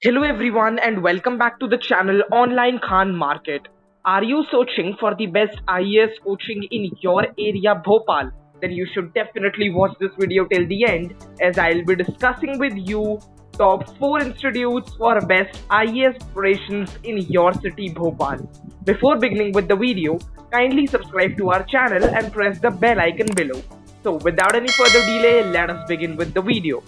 Hello everyone and welcome back to the channel Online Khan Market. Are you searching for the best IAS coaching in your area Bhopal? Then you should definitely watch this video till the end as I'll be discussing with you top 4 institutes for best IAS preparations in your city Bhopal. Before beginning with the video, kindly subscribe to our channel and press the bell icon below. So without any further delay, let us begin with the video.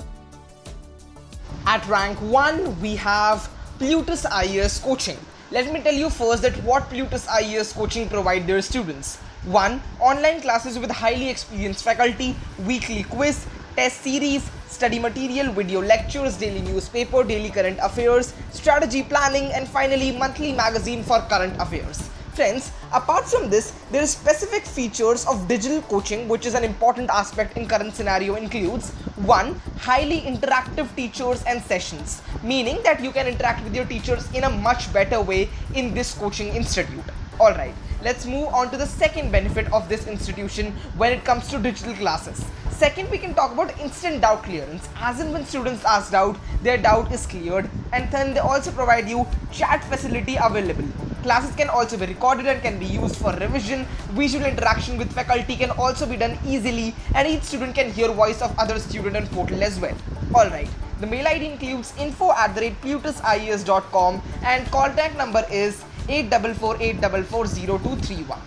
At rank 1, we have Plutus IAS Coaching. Let me tell you first that what Plutus IAS Coaching provide their students. 1. Online classes with highly experienced faculty, weekly quiz, test series, study material, video lectures, daily newspaper, daily current affairs, strategy planning, and finally monthly magazine for current affairs. Friends, apart from this, there are specific features of digital coaching which is an important aspect in current scenario includes 1. Highly interactive teachers and sessions, meaning that you can interact with your teachers in a much better way in this coaching institute. Alright, let's move on to the second benefit of this institution when it comes to digital classes. Second, we can talk about instant doubt clearance, as in when students ask doubt, their doubt is cleared, and then they also provide you chat facility available. Classes can also be recorded and can be used for revision. Visual interaction with faculty can also be done easily, and each student can hear voice of other student on portal as well. Alright, the mail ID includes info@plutusias.com and contact number is 8448440231.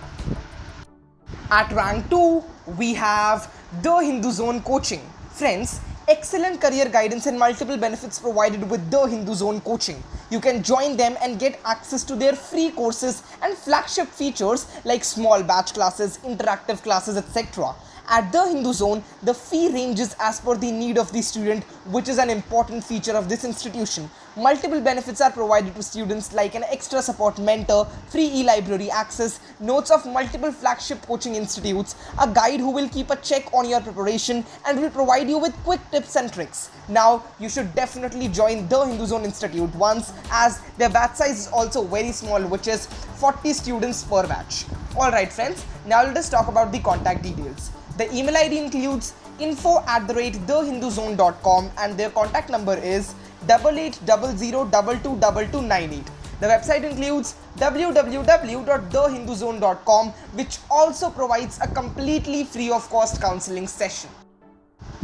At rank 2, we have The Hindu Zone Coaching. Friends, excellent career guidance and multiple benefits provided with The Hindu Zone Coaching. You can join them and get access to their free courses and flagship features like small batch classes, interactive classes, etc. At The Hindu Zone, the fee ranges as per the need of the student, which is an important feature of this institution. Multiple benefits are provided to students like an extra support mentor, free e-library access, notes of multiple flagship coaching institutes, a guide who will keep a check on your preparation and will provide you with quick tips and tricks. Now, you should definitely join The Hindu Zone Institute once, as their batch size is also very small, which is 40 students per batch. Alright friends, now let us talk about the contact details. The email ID includes info@thehinduzone.com and their contact number is 8800222298. The website includes www.thehinduzone.com, which also provides a completely free of cost counseling session.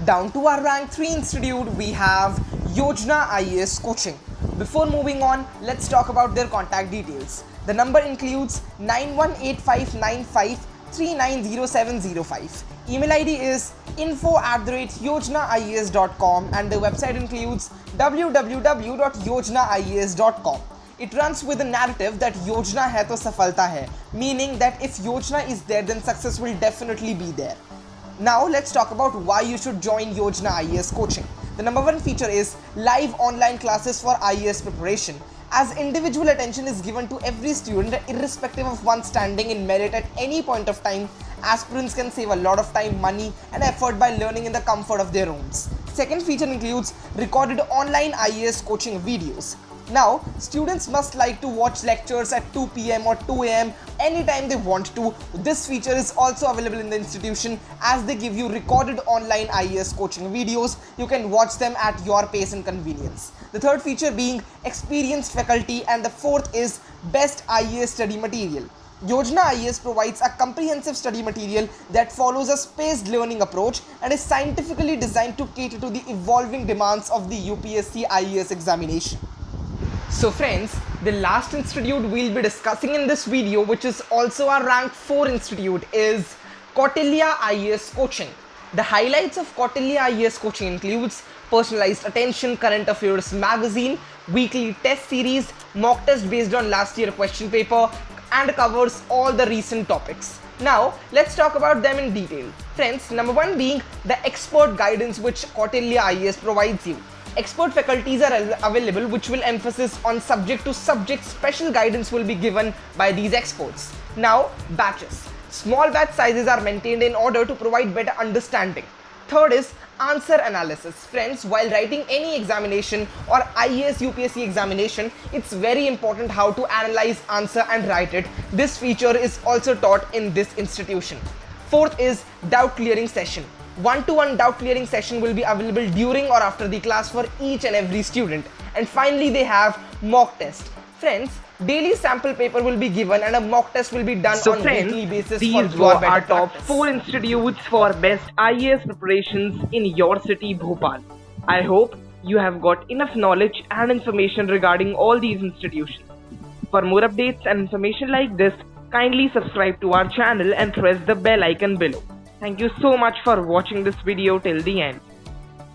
Down to our rank 3 institute, we have Yojna IAS Coaching. Before moving on, let's talk about their contact details. The number includes 918595390705. Email ID is info@yojnaias.com and the website includes www.yojnaias.com. It runs with a narrative that Yojna hai to safalta hai, meaning that if Yojna is there, then success will definitely be there. Now let's talk about why you should join Yojna IAS Coaching. The number one feature is live online classes for IAS preparation. As individual attention is given to every student irrespective of one's standing in merit at any point of time, aspirants can save a lot of time, money and effort by learning in the comfort of their homes. Second feature includes recorded online IAS coaching videos. Now, students must like to watch lectures at 2 p.m. or 2 a.m. anytime they want to. This feature is also available in the institution as they give you recorded online IAS coaching videos. You can watch them at your pace and convenience. The third feature being experienced faculty, and the fourth is best IAS study material. Yojna IAS provides a comprehensive study material that follows a spaced learning approach and is scientifically designed to cater to the evolving demands of the UPSC IAS examination. So friends, the last institute we'll be discussing in this video, which is also our rank 4 institute, is Kautilya IAS Coaching. The highlights of Kautilya IAS Coaching includes personalized attention, current affairs magazine, weekly test series, mock test based on last year question paper, and covers all the recent topics. Now, let's talk about them in detail. Friends, number one being the expert guidance which Kautilya IAS provides you. Expert faculties are available which will emphasis on subject to subject. Special guidance will be given by these experts. Now, batches. Small batch sizes are maintained in order to provide better understanding. Third is answer analysis. Friends, while writing any examination or IAS UPSC examination, it's very important how to analyze, answer and write it. This feature is also taught in this institution. Fourth is doubt clearing session. One-to-one doubt clearing session will be available during or after the class for each and every student. And finally, they have mock test. Friends, daily sample paper will be given and a mock test will be done on weekly basis. These were our top 4 institutes for best IAS preparations in your city, Bhopal. I hope you have got enough knowledge and information regarding all these institutions. For more updates and information like this, kindly subscribe to our channel and press the bell icon below. Thank you so much for watching this video till the end.